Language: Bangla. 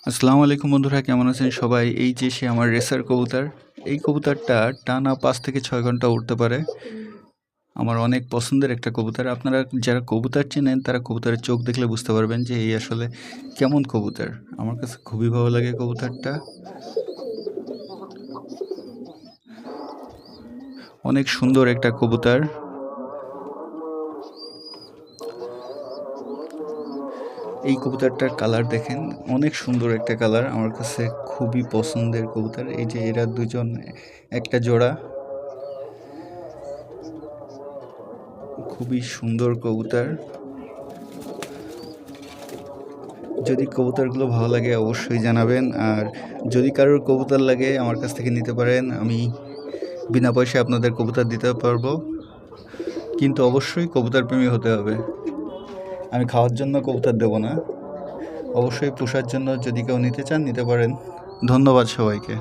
আসসালামু আলাইকুম বন্ধুরা, কেমন আছেন সবাই? এই যে সে আমার রেসার কবুতর। এই কবুতরটা টানা ৫ থেকে ৬ ঘন্টা উড়তে পারে। আমার অনেক পছন্দের একটা কবুতর। আপনারা যারা কবুতর চেনেন তারা কবুতরের চোখ দেখলে বুঝতে পারবেন যে এই আসলে কেমন কবুতর। আমার কাছে খুবই ভালো লাগে কবুতরটা। অনেক সুন্দর একটা কবুতর। এই কবুতরটার কালার দেখেন, অনেক সুন্দর একটা কালার। আমার কাছে খুবই পছন্দের কবুতর। এই যে এরা দুজন একটা জোড়া, খুবই সুন্দর কবুতর। যদি কবুতরগুলো ভালো লাগে অবশ্যই জানাবেন, আর যদি কারোর কবুতর লাগে আমার কাছ থেকে নিতে পারেন। আমি বিনা পয়সায় আপনাদের কবুতর দিতে পারবো, কিন্তু অবশ্যই কবুতর প্রেমী হতে হবে। আমি খাওয়ার জন্য কবুতর দেবো না, অবশ্যই পোষার জন্য যদি কেউ নিতে চান নিতে পারেন। ধন্যবাদ সবাইকে।